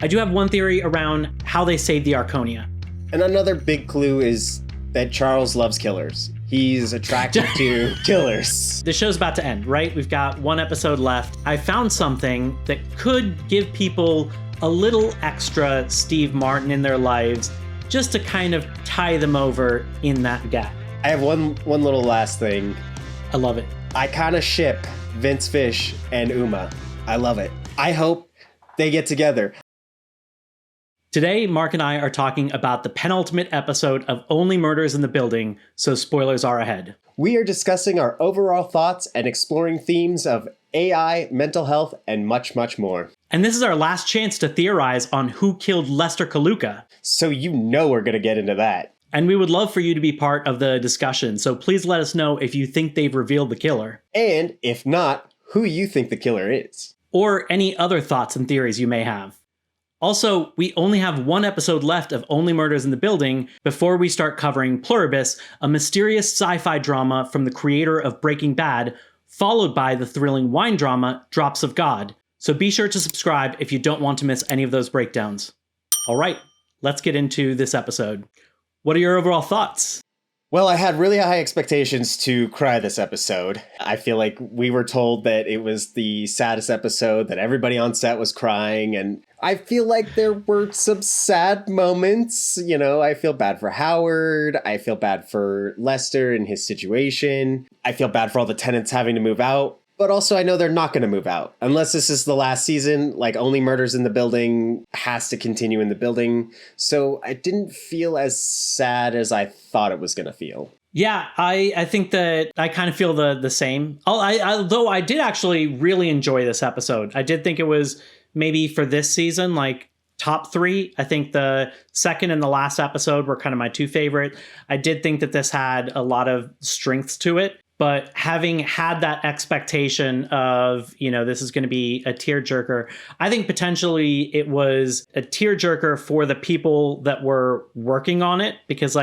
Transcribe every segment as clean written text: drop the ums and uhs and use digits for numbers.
I do have one theory around how they saved the Arconia. And another big clue is that Charles loves killers. He's attracted to killers. The show's about to end, right? We've got one episode left. I found something that could give people a little extra Steve Martin in their lives just to kind of tie them over in that gap. I have one little last thing. I love it. I kind of ship Vince Fish and Uma. I love it. I hope they get together. Today, Mark and I are talking about the penultimate episode of Only Murders in the Building, so spoilers are ahead. We are discussing our overall thoughts and exploring themes of AI, mental health, and much, much more. And this is our last chance to theorize on who killed Lester Kaluka. So you know we're going to get into that. And we would love for you to be part of the discussion, so please let us know if you think they've revealed the killer. And if not, who you think the killer is. Or any other thoughts and theories you may have. Also, we only have one episode left of Only Murders in the Building before we start covering Pluribus, a mysterious sci-fi drama from the creator of Breaking Bad, followed by the thrilling wine drama Drops of God. So be sure to subscribe if you don't want to miss any of those breakdowns. All right, let's get into this episode. What are your overall thoughts? Well, I had really high expectations to cry this episode. I feel like we were told that it was the saddest episode, that everybody on set was crying, and I feel like there were some sad moments. You know, I feel bad for Howard. I feel bad for Lester and his situation. I feel bad for all the tenants having to move out. But also, I know they're not going to move out. Unless this is the last season, like Only Murders in the Building has to continue in the building. So I didn't feel as sad as I thought it was going to feel. Yeah, I think that I kind of feel the same. Although I did actually really enjoy this episode. I did think it was maybe for this season, like top 3. I think the second and the last episode were kind of my 2 favorite. I did think that this had a lot of strengths to it. But having had that expectation of, you know, this is going to be a tearjerker, I think potentially it was a tearjerker for the people that were working on it, because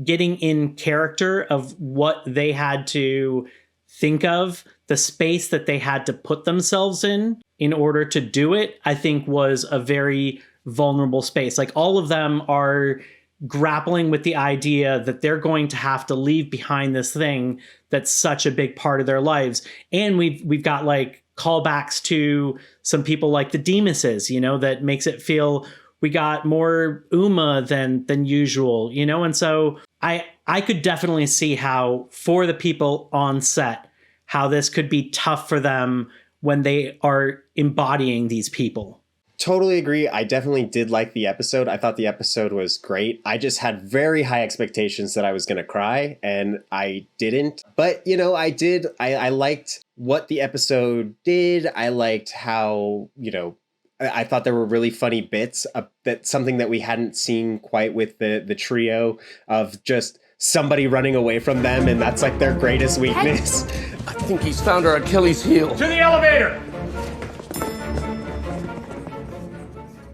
getting in character of what they had to think of, the space that they had to put themselves in order to do it, I think was a very vulnerable space. Like all of them are grappling with the idea that they're going to have to leave behind this thing that's such a big part of their lives. And we've got like callbacks to some people like the Demuses, you know, that makes it feel we got more Uma than usual, you know? And so I could definitely see how for the people on set, how this could be tough for them when they are embodying these people. Totally agree. I definitely did like the episode. I thought the episode was great. I just had very high expectations that I was going to cry, and I didn't. But, you know, I did. I liked what the episode did. I liked how, you know, I thought there were really funny bits. That something that we hadn't seen quite with the trio of just somebody running away from them, and that's like their greatest weakness. I think he's found our Achilles heel. To the elevator!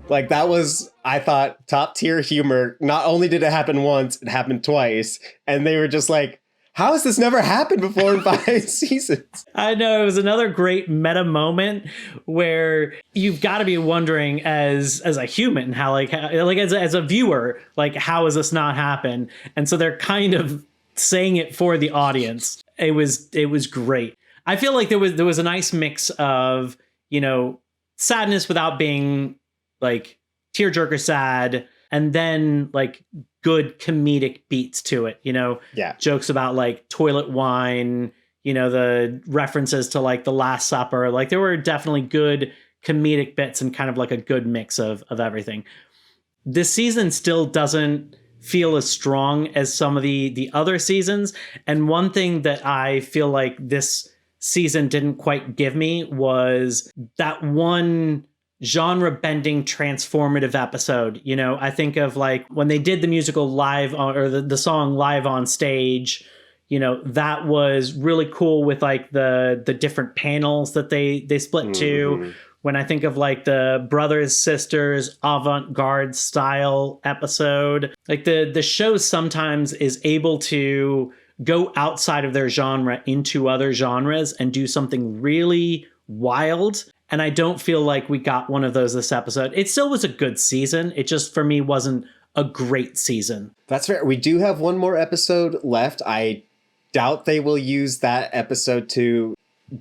Like that was, I thought, top tier humor. Not only did it happen once, it happened twice. And they were just like, how has this never happened before in 5 seasons? I know, it was another great meta moment where you've got to be wondering as a human, how as a viewer, like, how has this not happened? And so they're kind of saying it for the audience. It was great. I feel like there was a nice mix of, you know, sadness without being like tearjerker sad, and then like good comedic beats to it, you know? Yeah. Jokes about like toilet wine, you know, the references to like The Last Supper. Like there were definitely good comedic bits and kind of like a good mix of everything. This season still doesn't feel as strong as some of the other seasons. And one thing that I feel like this season didn't quite give me was that one genre-bending transformative episode. You know, I think of like when they did the musical live on, or the song live on stage, you know, that was really cool with like the different panels that they split to. When I think of like the brothers, sisters, avant-garde style episode, like the show sometimes is able to go outside of their genre into other genres and do something really wild. And I don't feel like we got one of those this episode. It still was a good season. It just, for me, wasn't a great season. That's fair. We do have one more episode left. I doubt they will use that episode to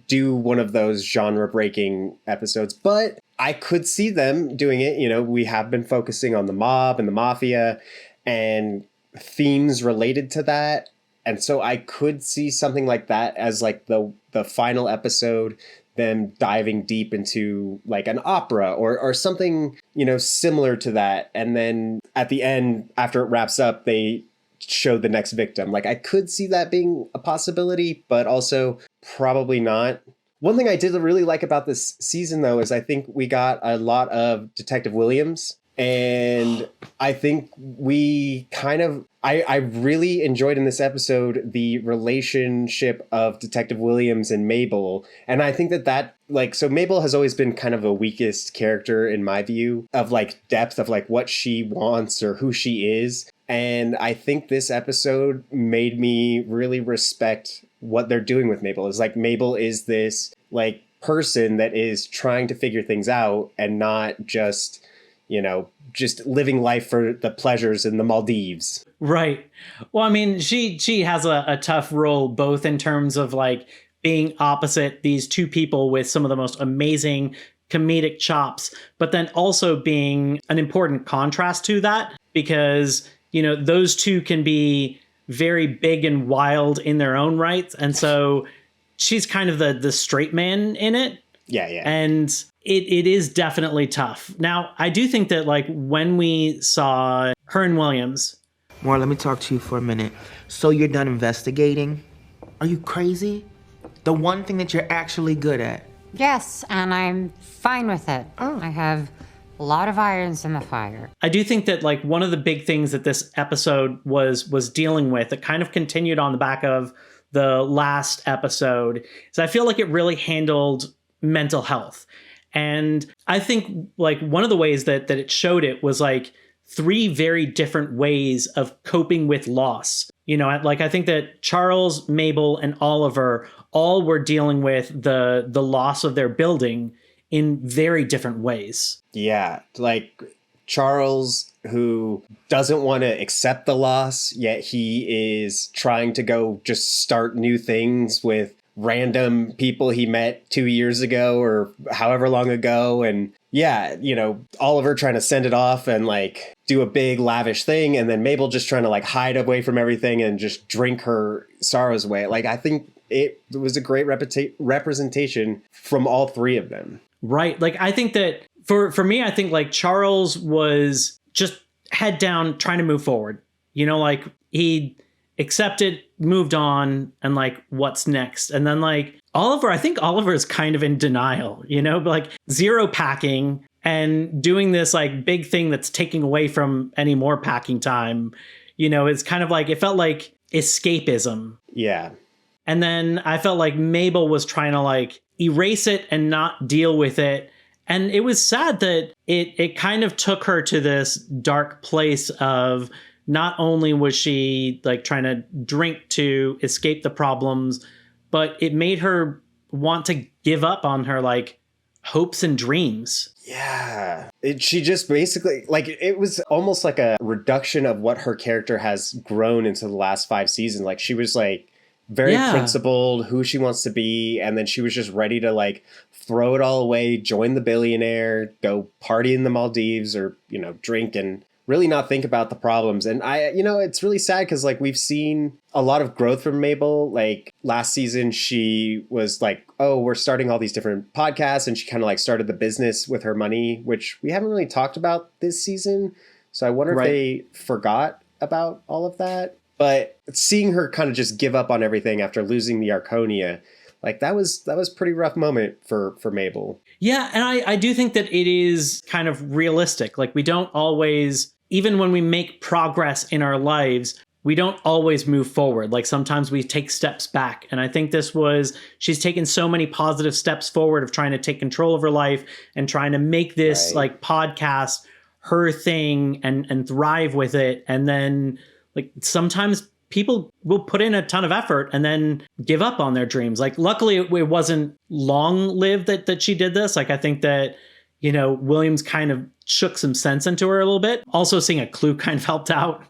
do one of those genre-breaking episodes, but I could see them doing it. You know, we have been focusing on the mob and the mafia and themes related to that. And so I could see something like that as like the final episode, them diving deep into like an opera or something, you know, similar to that. And then at the end, after it wraps up, they show the next victim. Like I could see that being a possibility, but also probably not. One thing I did really like about this season, though, is I think we got a lot of Detective Williams. And I think we kind of, I really enjoyed in this episode the relationship of Detective Williams and Mabel. And I think that like, so Mabel has always been kind of the weakest character in my view of like depth of like what she wants or who she is. And I think this episode made me really respect what they're doing with Mabel. Is like Mabel is this like person that is trying to figure things out and not just, you know, just living life for the pleasures in the Maldives. Right. Well, I mean, she has a tough role, both in terms of like being opposite these two people with some of the most amazing comedic chops, but then also being an important contrast to that, because, you know, those two can be very big and wild in their own rights. And so she's kind of the straight man in it. Yeah, yeah. And it is definitely tough. Now, I do think that like when we saw her and Williams. Maura, let me talk to you for a minute. So you're done investigating? Are you crazy? The one thing that you're actually good at. Yes, and I'm fine with it. Oh. I have a lot of irons in the fire. I do think that like one of the big things that this episode was dealing with, that kind of continued on the back of the last episode, is I feel like it really handled mental health. And I think like one of the ways that it showed it was like 3 very different ways of coping with loss. You know, like I think that Charles, Mabel, and Oliver all were dealing with the loss of their building in very different ways. Yeah, like Charles, who doesn't want to accept the loss, yet he is trying to go just start new things with random people he met 2 years ago or however long ago. And yeah, you know, Oliver trying to send it off and like do a big lavish thing, and then Mabel just trying to like hide away from everything and just drink her sorrows away. Like I think it was a great representation from all 3 of them. Right. Like I think that for me, I think like Charles was just head down trying to move forward. You know, like he accepted, moved on, and like what's next. And then like Oliver, I think Oliver is kind of in denial, you know, like zero packing and doing this like big thing that's taking away from any more packing time. You know, it's kind of like, it felt like escapism. Yeah. And then I felt like Mabel was trying to like erase it and not deal with it. And it was sad that it kind of took her to this dark place of not only was she like trying to drink to escape the problems, but it made her want to give up on her like hopes and dreams. Yeah. She just basically like, it was almost like a reduction of what her character has grown into the last 5 seasons. Like she was like very principled, who she wants to be. And then she was just ready to like throw it all away, join the billionaire, go party in the Maldives, or, you know, drink and really not think about the problems. And I, you know, it's really sad because like we've seen a lot of growth from Mabel. Like last season, she was like, oh, we're starting all these different podcasts. And she kind of like started the business with her money, which we haven't really talked about this season. So I wonder if they forgot about all of that. But seeing her kind of just give up on everything after losing the Arconia, like that was pretty rough moment for Mabel. Yeah, and I do think that it is kind of realistic. Like we don't always, even when we make progress in our lives, we don't always move forward. Like sometimes we take steps back. And I think she's taken so many positive steps forward of trying to take control of her life and trying to make this like podcast her thing and thrive with it. And then like sometimes people will put in a ton of effort and then give up on their dreams. Like, luckily it wasn't long lived that she did this. Like, I think that, you know, Williams kind of shook some sense into her a little bit. Also seeing a clue kind of helped out.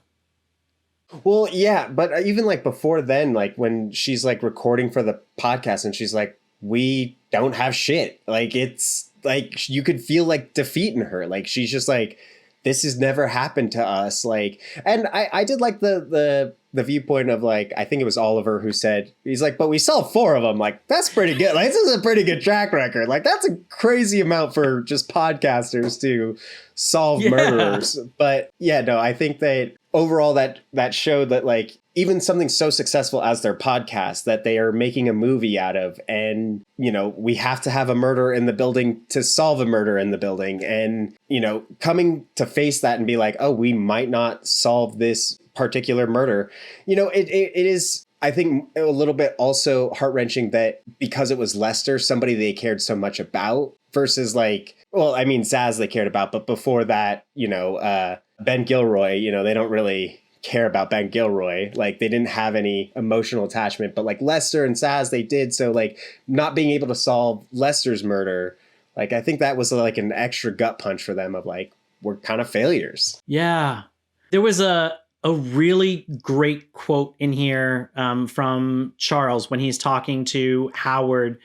Well, yeah, but even like before then, like when she's like recording for the podcast and she's like, we don't have shit. Like, it's like you could feel like defeat in her. Like, she's just like, this has never happened to us. Like, and I did like the viewpoint of like, I think it was Oliver who said, he's like, but we saw 4 of them. Like, that's pretty good. Like, this is a pretty good track record. Like, that's a crazy amount for just podcasters to solve murderers. But yeah, no, I think that overall that showed that like even something so successful as their podcast that they are making a movie out of, and you know, we have to have a murder in the building to solve a murder in the building, and you know, coming to face that and be like, oh, we might not solve this particular murder. You know, it is, I think, a little bit also heart-wrenching that because it was LESTR, somebody they cared so much about, versus like, well, I mean, Zaz they cared about, but before that, you know, Ben Gilroy, you know, they don't really care about Ben Gilroy. Like, they didn't have any emotional attachment, but like LESTR and Zaz, they did. So like not being able to solve LESTR's murder, like, I think that was like an extra gut punch for them of like, we're kind of failures. Yeah. There was a really great quote in here from Charles when he's talking to Howard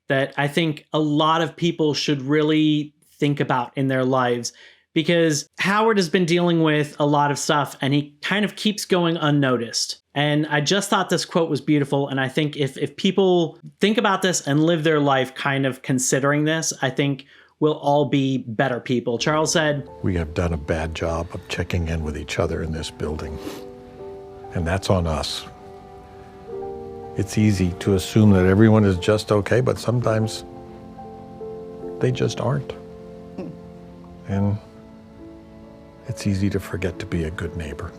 that I think a lot of people should really think about in their lives, because Howard has been dealing with a lot of stuff and he kind of keeps going unnoticed. And I just thought this quote was beautiful. And I think if people think about this and live their life kind of considering this, I think we'll all be better people. Charles said, "We have done a bad job of checking in with each other in this building, and that's on us. It's easy to assume that everyone is just okay, but sometimes they just aren't. And it's easy to forget to be a good neighbor."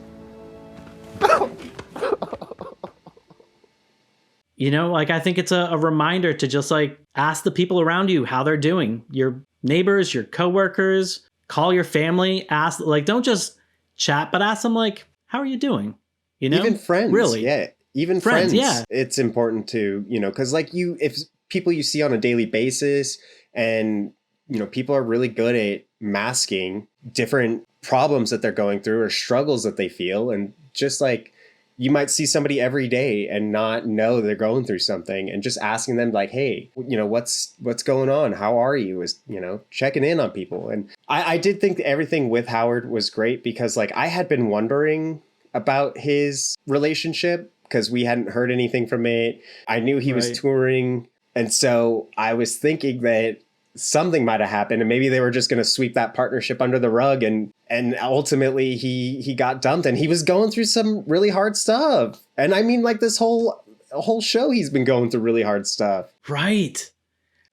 You know, like, I think it's a reminder to just like ask the people around you how they're doing. Your neighbors, your coworkers, call your family, ask, like, don't just chat, but ask them like, how are you doing? You know, even friends, really, yeah, even friends. Yeah, it's important to, you know, because like if people you see on a daily basis, and you know, people are really good at masking different problems that they're going through or struggles that they feel, and just like, you might see somebody every day and not know they're going through something, and just asking them like, hey, you know, what's going on? How are you? Is, you know, checking in on people. And I did think everything with Howard was great, because like I had been wondering about his relationship because we hadn't heard anything from it. I knew he was touring. And so I was thinking that something might have happened, and maybe they were just going to sweep that partnership under the rug, and ultimately he got dumped, and he was going through some really hard stuff. And I mean, like, this whole show he's been going through really hard stuff. Right.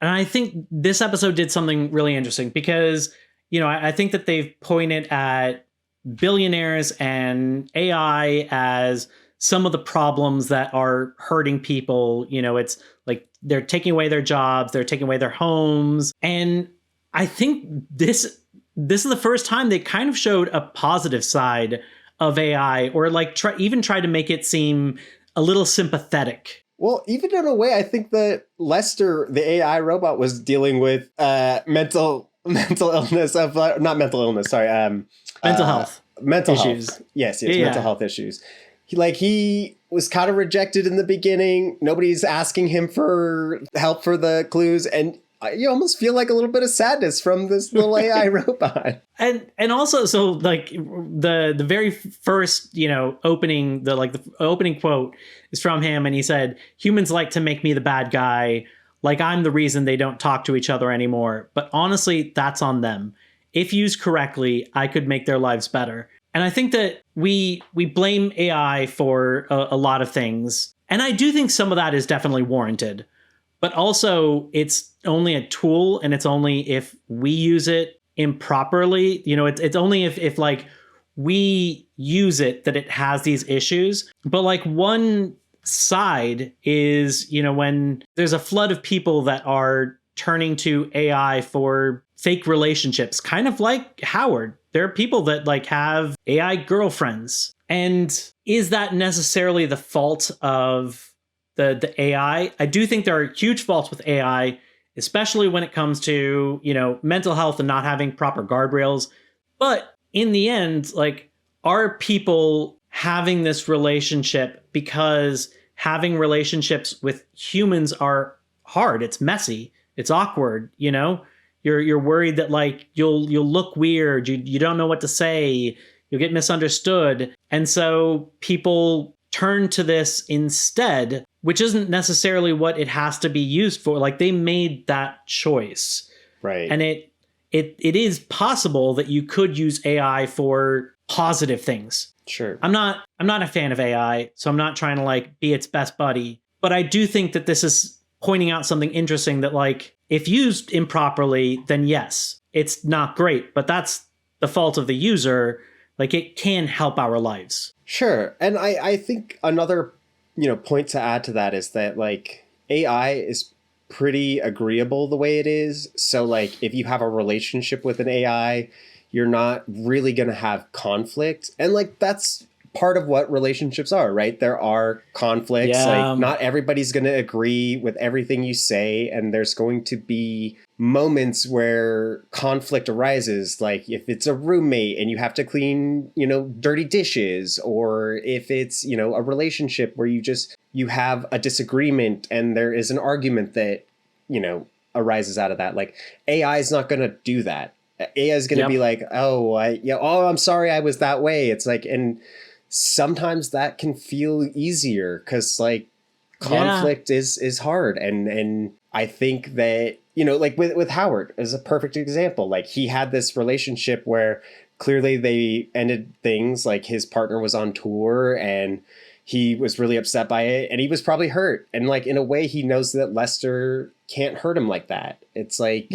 And I think this episode did something really interesting, because, you know, I think that they've pointed at billionaires and AI as some of the problems that are hurting people. You know, it's like they're taking away their jobs, they're taking away their homes. And I think this is the first time they kind of showed a positive side of AI, or like even tried to make it seem a little sympathetic. Well, even in a way, I think that LESTR, the AI robot, was dealing with mental illness of not mental illness. Sorry, mental health issues. Health. Yes, mental health issues. He was kind of rejected in the beginning. Nobody's asking him for help for the clues, and you almost feel like a little bit of sadness from this little AI robot. And also, so like the very first, you know, opening quote is from him, and he said, "Humans like to make me the bad guy, like I'm the reason they don't talk to each other anymore. But honestly, that's on them. If used correctly, I could make their lives better." And I think that we blame AI for a lot of things. And I do think some of that is definitely warranted. But also, it's only a tool, and it's only if we use it improperly. You know, it's only if like we use it that it has these issues. But like one side is, you know, when there's a flood of people that are turning to AI for fake relationships, kind of like Howard. There are people that like have AI girlfriends, And is that necessarily the fault of the AI? I do think there are huge faults with AI, especially when it comes to, mental health and not having proper guardrails. But in the end, like, are people having this relationship because having relationships with humans are hard? It's messy. It's awkward, You're worried that like you'll look weird, you don't know what to say, you'll get misunderstood. And so people turn to this instead, which isn't necessarily what it has to be used for. Like, they made that choice. Right. And it is possible that you could use AI for positive things. Sure. I'm not a fan of AI, so I'm not trying to like be its best buddy, but I do think that this is pointing out something interesting, that like, if used improperly, then yes, it's not great, but that's the fault of the user. Like, it can help our lives. Sure. And I think another, point to add to that is that like AI is pretty agreeable the way it is. So like, if you have a relationship with an AI, you're not really going to have conflict. And like, that's part of what relationships are, right? There are conflicts. Yeah. Like, not everybody's going to agree with everything you say. And there's going to be moments where conflict arises. Like if it's a roommate and you have to clean, dirty dishes, or if it's, a relationship where you have a disagreement and there is an argument that, arises out of that. Like, AI is not going to do that. AI is going to be like, I'm sorry I was that way. It's like, and sometimes that can feel easier because like conflict is hard. And I think that, like with Howard is a perfect example. Like, he had this relationship where clearly they ended things, like his partner was on tour and he was really upset by it and he was probably hurt. And like, in a way, he knows that LESTR can't hurt him like that. It's like,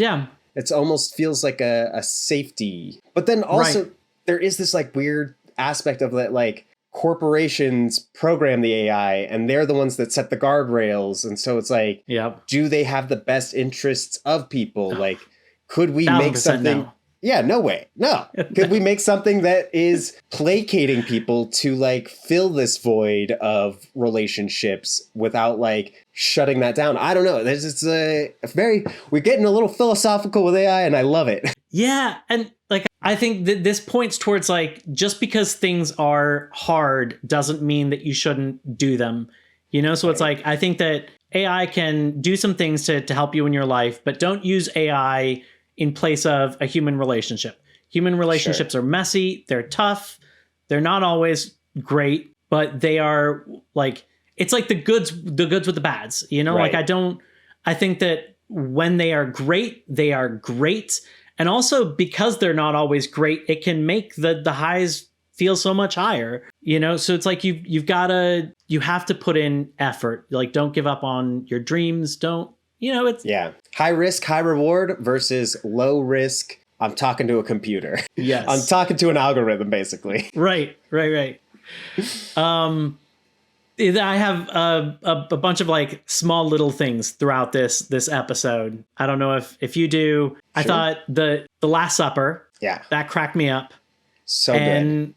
it's almost feels like a safety. But then also there is this like weird aspect of that, like, corporations program the AI and they're the ones that set the guardrails. And so it's like, do they have the best interests of people? Like, could we make something? No. Yeah, no way. No. Could we make something that is placating people to like fill this void of relationships without like shutting that down? I don't know. We're getting a little philosophical with AI and I love it. Yeah. And like, I think that this points towards like, just because things are hard doesn't mean that you shouldn't do them, So it's like, I think that AI can do some things to help you in your life, but don't use AI in place of a human relationship. Human relationships are messy. They're tough. They're not always great, but they are like, it's like the goods with the bads, Like, I think that when they are great, they are great. And also because they're not always great, it can make the highs feel so much higher, So it's like, you have to put in effort. Like, don't give up on your dreams. It's high risk, high reward versus low risk. I'm talking to a computer. Yes. I'm talking to an algorithm, basically. Right. I have a bunch of like small little things throughout this episode. I don't know if you do. Sure. I thought the Last Supper. Yeah. That cracked me up. So and good.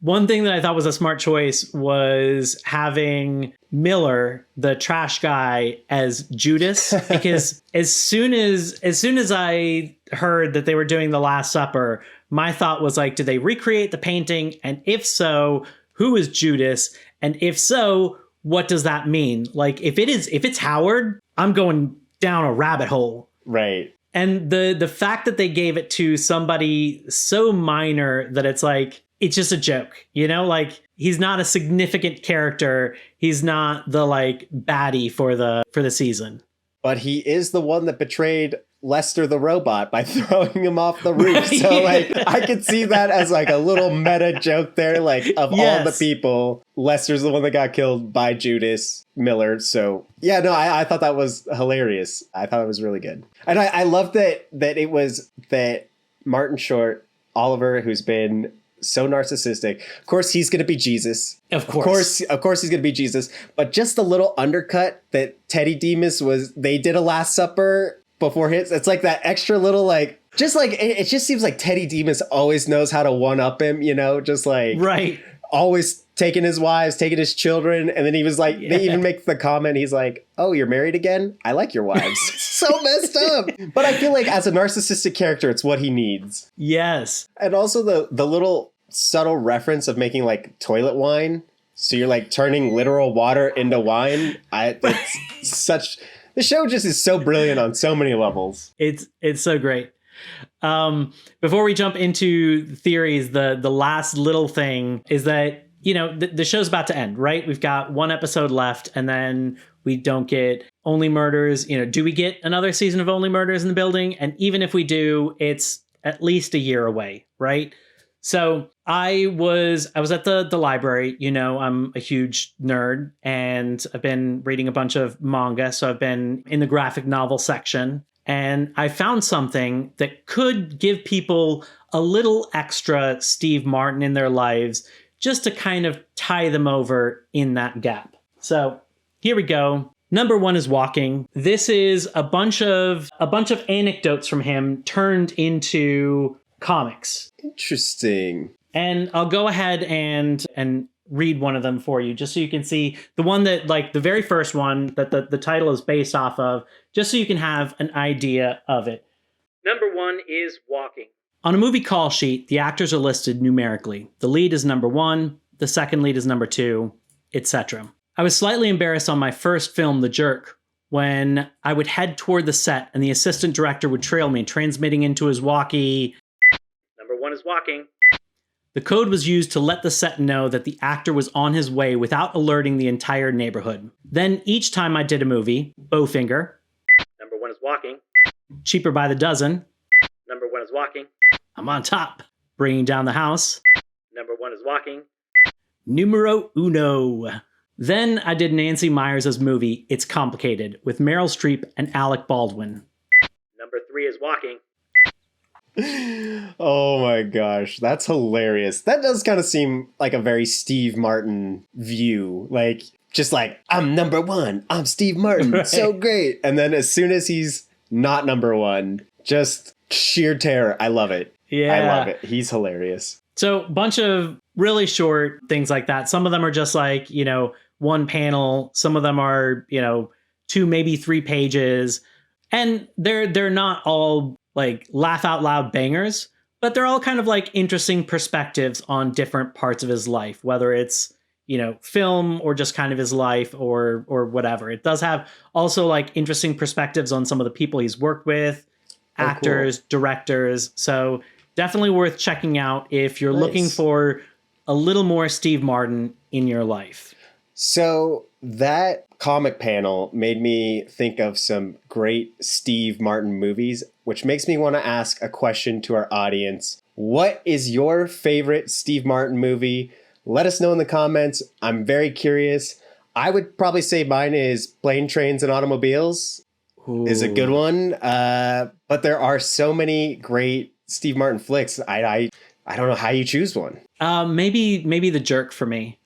One thing that I thought was a smart choice was having Miller, the trash guy, as Judas, because as soon as I heard that they were doing the Last Supper, my thought was like, did they recreate the painting? And if so, who is Judas? And if so, what does that mean? Like, if it's Howard, I'm going down a rabbit hole. Right. And the fact that they gave it to somebody so minor that it's like, it's just a joke, like, he's not a significant character. He's not the like baddie for the season. But he is the one that betrayed LESTR the robot by throwing him off the roof. Right. So like, I could see that as like a little meta joke there. Like, of all the people, LESTR's the one that got killed by Judas Miller. So yeah, no, I thought that was hilarious. I thought it was really good. And I love that it was that Martin Short, Oliver, who's been so narcissistic. Of course, he's going to be Jesus. Of course he's going to be Jesus. But just a little undercut that Teddy Demas they did a Last Supper before his. It's like that extra little like, just like, it just seems like Teddy Demas always knows how to one up him, just like. Right. always taking his wives, taking his children. And then he was like, they even make the comment, he's like, oh, you're married again? I like your wives. So messed up. But I feel like as a narcissistic character, it's what he needs. Yes. And also the little subtle reference of making like toilet wine. So you're like turning literal water into wine. It's such, the show just is so brilliant on so many levels. It's so great. Before we jump into theories, the last little thing is that, you know, the show's about to end, right? We've got one episode left, and then we don't get Only Murders. You know, do we get another season of Only Murders in the Building? And even if we do, it's at least a year away, right? So I was at the library. You know, I'm a huge nerd, and I've been reading a bunch of manga. So I've been in the graphic novel section, and I found something that could give people a little extra Steve Martin in their lives, just to kind of tie them over in that gap. So here we go. Number one is Walking. This is a bunch of anecdotes from him turned into comics. Interesting. And I'll go ahead and read one of them for you, just so you can see the one that, like, the very first one that the title is based off of, just so you can have an idea of it. Number one is Walking. On a movie call sheet, the actors are listed numerically. The lead is number 1, the second lead is number 2, etc. I was slightly embarrassed on my first film, The Jerk, when I would head toward the set and the assistant director would trail me, transmitting into his walkie, "Number 1 is walking." The code was used to let the set know that the actor was on his way without alerting the entire neighborhood. Then each time I did a movie, Bowfinger, "Number 1 is walking." Cheaper by the Dozen, "Number 1 is walking." I'm on Top, Bringing Down the House, "Number 1 is walking." Numero uno. Then I did Nancy Meyers' movie, It's Complicated, with Meryl Streep and Alec Baldwin. "Number 3 is walking." Oh my gosh, that's hilarious. That does kind of seem like a very Steve Martin view. Like, just like, I'm number 1, I'm Steve Martin, right. So great. And then as soon as he's not number 1, just sheer terror. I love it. Yeah. I love it. He's hilarious. So a bunch of really short things like that. Some of them are just like, you know, one panel. Some of them are, you know, 2, maybe 3 pages. And they're not all like laugh out loud bangers, but they're all kind of like interesting perspectives on different parts of his life, whether it's, you know, film or just kind of his life or whatever. It does have also like interesting perspectives on some of the people he's worked with, actors, cool. Directors. So definitely worth checking out if you're looking for a little more Steve Martin in your life. So that comic panel made me think of some great Steve Martin movies, which makes me want to ask a question to our audience. What is your favorite Steve Martin movie? Let us know in the comments. I'm very curious. I would probably say mine is Plane, Trains, and Automobiles. Ooh. Is a good one. But there are so many great Steve Martin flicks. I don't know how you choose one. Maybe The Jerk for me.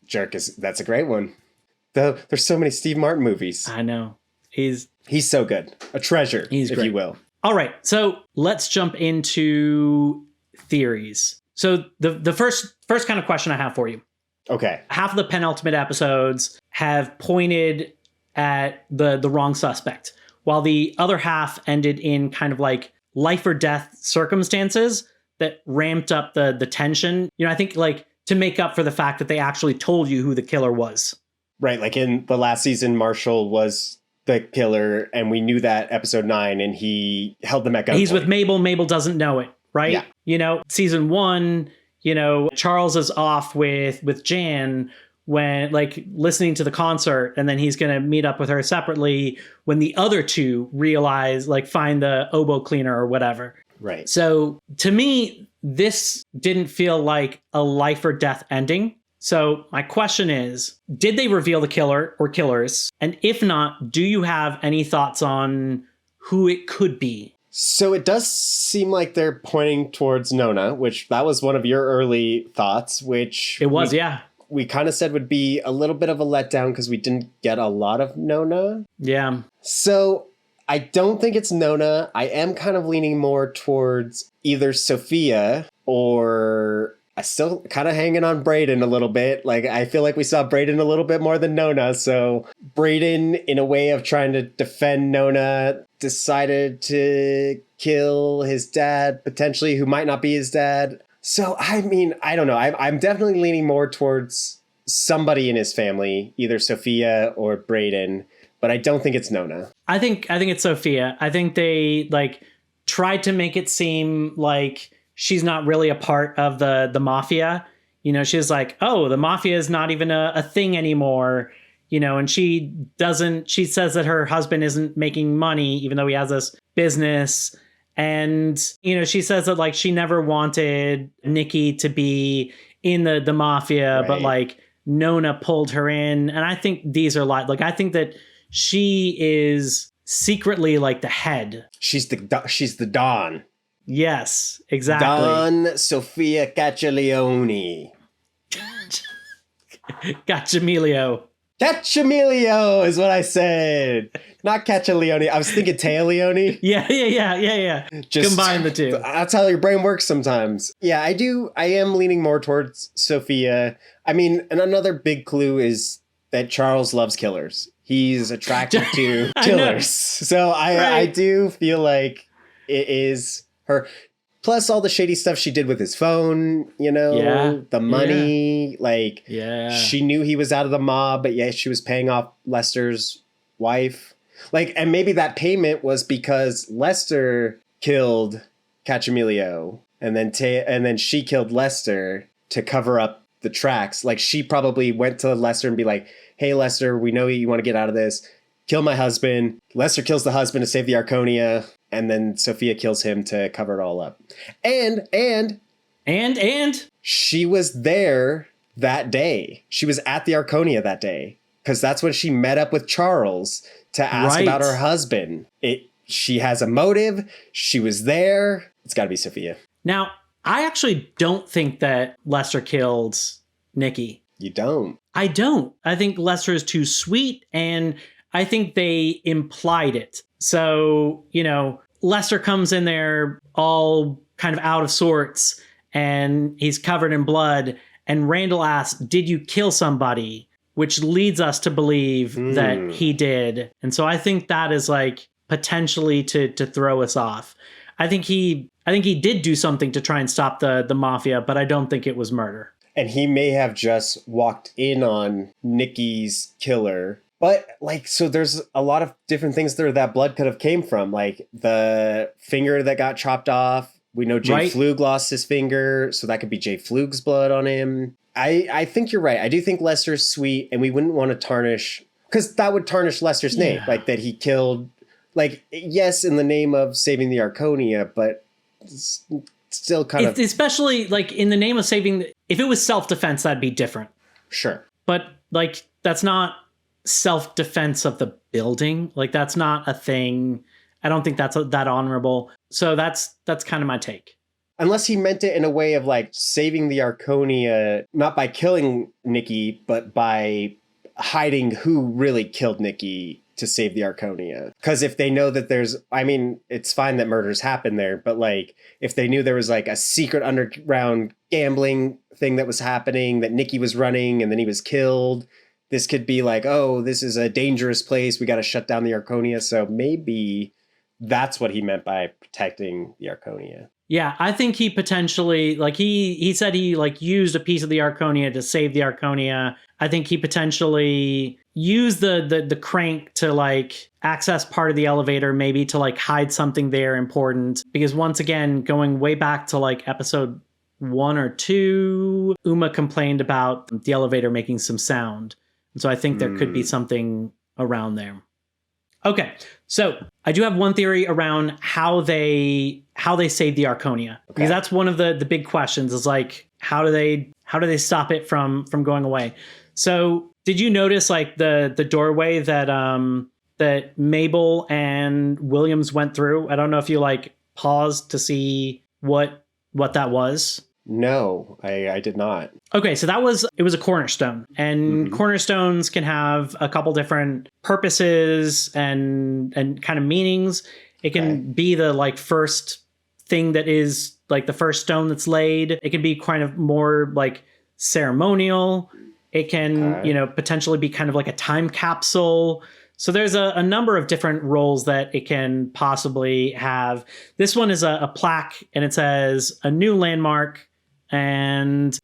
Jerk that's a great one. There's so many Steve Martin movies. I know. He's so good. A treasure, if you will. All right. So let's jump into theories. So the first kind of question I have for you. Okay. Half of the penultimate episodes have pointed at the wrong suspect, while the other half ended in kind of like life or death circumstances that ramped up the tension. You know, I think like to make up for the fact that they actually told you who the killer was. Right. Like in the last season, Marshall was the killer, and we knew that episode 9, and he held them at gunpoint. He's with Mabel. Mabel doesn't know it, right? Yeah. You know, season 1, you know, Charles is off with Jan when, like, listening to the concert, and then he's going to meet up with her separately when the other two realize, like, find the oboe cleaner or whatever. Right. So to me, this didn't feel like a life or death ending. So my question is, did they reveal the killer or killers? And if not, do you have any thoughts on who it could be? So it does seem like they're pointing towards Nona, which that was one of your early thoughts, which... It was, yeah. We kind of said would be a little bit of a letdown because we didn't get a lot of Nona. Yeah. So I don't think it's Nona. I am kind of leaning more towards either Sophia or I still kind of hanging on Brayden a little bit. Like, I feel like we saw Brayden a little bit more than Nona. So Brayden, in a way of trying to defend Nona, decided to kill his dad, potentially, who might not be his dad. So, I mean, I don't know. I'm definitely leaning more towards somebody in his family, either Sophia or Brayden, but I don't think it's Nona. I think it's Sophia. I think they like tried to make it seem like she's not really a part of the mafia. You know, she's like, oh, the mafia is not even a thing anymore. You know, and she says that her husband isn't making money, even though he has this business. And, you know, she says that like she never wanted Nikki to be in the mafia, but like Nona pulled her in. And I think these are like I think that she is secretly like the head. She's the Don. Yes, exactly. Don Sophia Caccialeone. Gacciamilio. Cacciamilio is what I said. Not Caccialeone. I was thinking Leone. Yeah. Just combine the two. That's how your brain works sometimes. Yeah, I am leaning more towards Sophia. I mean, and another big clue is that Charles loves killers. He's attracted to killers. So I do feel like it is her. Plus all the shady stuff she did with his phone, you know, the money, she knew he was out of the mob, but she was paying off Lester's wife. Like, and maybe that payment was because Lester killed Cacciamilio and then she killed Lester to cover up the tracks. Like, she probably went to Lester and be like, hey, Lester, we know you want to get out of this. Kill my husband. Lester kills the husband to save the Arconia. And then Sophia kills him to cover it all up. And she was there that day. She was at the Arconia that day. Because that's when she met up with Charles to ask about her husband. She has a motive. She was there. It's got to be Sophia. Now, I actually don't think that Lester killed Nikki. You don't? I don't. I think Lester is too sweet, and I think they implied it. So, you know, Lester comes in there all kind of out of sorts, and he's covered in blood, and Randall asks, did you kill somebody? Which leads us to believe that he did. And so I think that is like potentially to throw us off. I think he did do something to try and stop the mafia, but I don't think it was murder. And he may have just walked in on Nikki's killer. But like, so there's a lot of different things there that blood could have came from, like the finger that got chopped off. We know Jay Flug lost his finger, so that could be Jay Flug's blood on him. I think you're right. I do think Lester's sweet, and we wouldn't want to tarnish, because that would tarnish Lester's name, like that he killed, like, yes, in the name of saving the Arconia, but still kind of... Especially, like, in the name of saving... If it was self-defense, that'd be different. Sure. But, like, that's not self-defense of the building. Like, that's not a thing. I don't think that's that honorable. So that's kind of my take. Unless he meant it in a way of, like, saving the Arconia, not by killing Nikki, but by hiding who really killed Nikki to save the Arconia. Because if they know that there's... I mean, it's fine that murders happen there, but, like, if they knew there was, like, a secret underground gambling thing that was happening, that Nikki was running, and then he was killed... This could be like, oh, this is a dangerous place. We got to shut down the Arconia. So maybe that's what he meant by protecting the Arconia. Yeah, I think he potentially, like, he said he, like, used a piece of the Arconia to save the Arconia. I think he potentially used the crank to, like, access part of the elevator, maybe to, like, hide something there important. Because once again, going way back to, like, episode 1 or 2, Uma complained about the elevator making some sound. And so I think there could be something around there. Okay, so I do have one theory around how they save the Arconia. Okay. Because that's one of the big questions is like, how do they stop it from going away? So did you notice like the doorway that Mabel and Williams went through? I don't know if you like paused to see what that was. No, I did not. Okay, so it was a cornerstone, and cornerstones can have a couple different purposes and kind of meanings. It can be the like first thing that is like the first stone that's laid. It can be kind of more like ceremonial. It can, potentially be kind of like a time capsule. So there's a number of different roles that it can possibly have. This one is a plaque, and it says a new landmark, and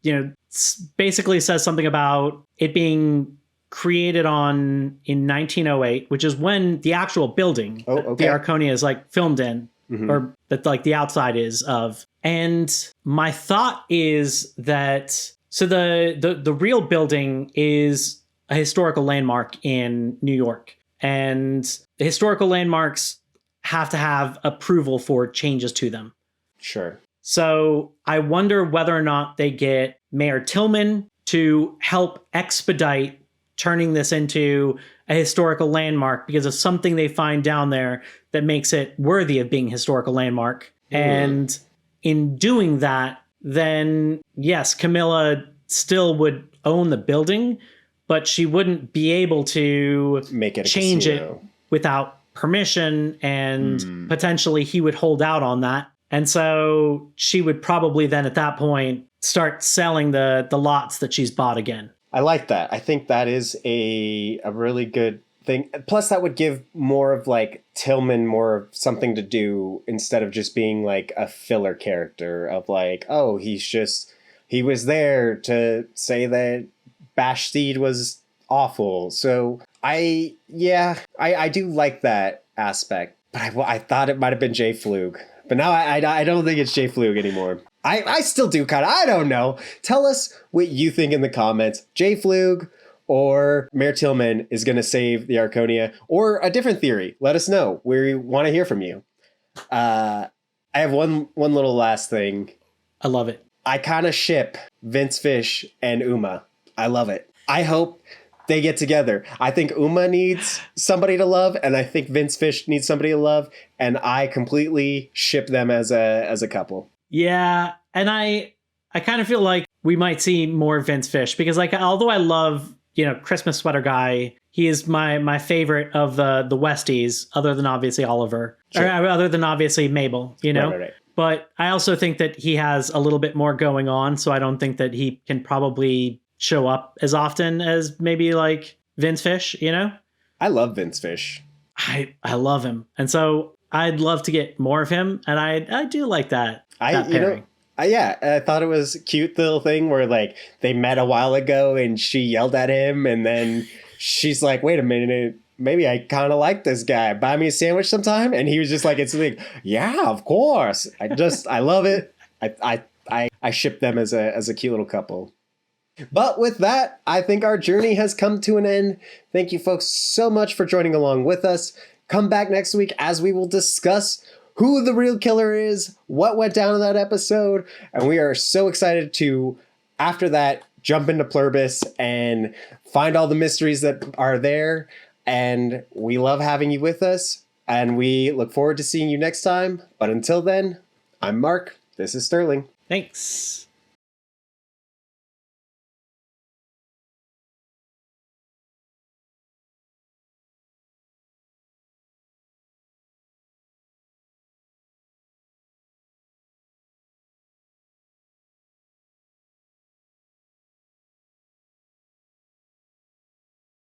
basically says something about it being created in 1908, which is when the actual building that the Arconia is like filmed in, or that like the outside is of. And my thought is that the real building is a historical landmark in New York, and the historical landmarks have to have approval for changes to them. Sure. So I wonder whether or not they get Mayor Tillman to help expedite turning this into a historical landmark because of something they find down there that makes it worthy of being a historical landmark. And in doing that, then yes, Camilla still would own the building, but she wouldn't be able to make it change it without permission, and potentially he would hold out on that. And so she would probably then at that point start selling the lots that she's bought again. I like that. I think that is a really good thing. Plus, that would give more of like Tillman more of something to do instead of just being like a filler character of like, oh, he was there to say that Bashsteed was awful. So I do like that aspect. But I thought it might have been Jay Flug. But now I don't think it's Jay Flug anymore. I still do kind of. I don't know. Tell us what you think in the comments. Jay Flug or Mayor Tillman is going to save the Arconia, or a different theory. Let us know. We want to hear from you. I have one little last thing. I love it. I kind of ship Vince Fish and Uma. I love it. I hope they get together. I think Uma needs somebody to love, and I think Vince Fish needs somebody to love, and I completely ship them as a couple. Yeah, and I kind of feel like we might see more Vince Fish because, like, although I love Christmas Sweater Guy, he is my favorite of the Westies, other than obviously Oliver, Sure. or other than obviously Mabel. Right. But I also think that he has a little bit more going on, so I don't think that he can probably show up as often as maybe like Vince Fish. I love Vince Fish. I love him, and so I'd love to get more of him, and I do like that. Pairing. I thought it was a cute little thing where like they met a while ago and she yelled at him, and then she's like, wait a minute, maybe I kind of like this guy. Buy me a sandwich sometime. And he was just like, it's like, yeah, of course. I love it. I ship them as a cute little couple. But with that, I think our journey has come to an end. Thank you folks so much for joining along with us. Come back next week as we will discuss who the real killer is, what went down in that episode, and we are so excited to, after that, jump into Pluribus and find all the mysteries that are there. And we love having you with us, and we look forward to seeing you next time. But until then, I'm Mark. This is Sterling. Thanks.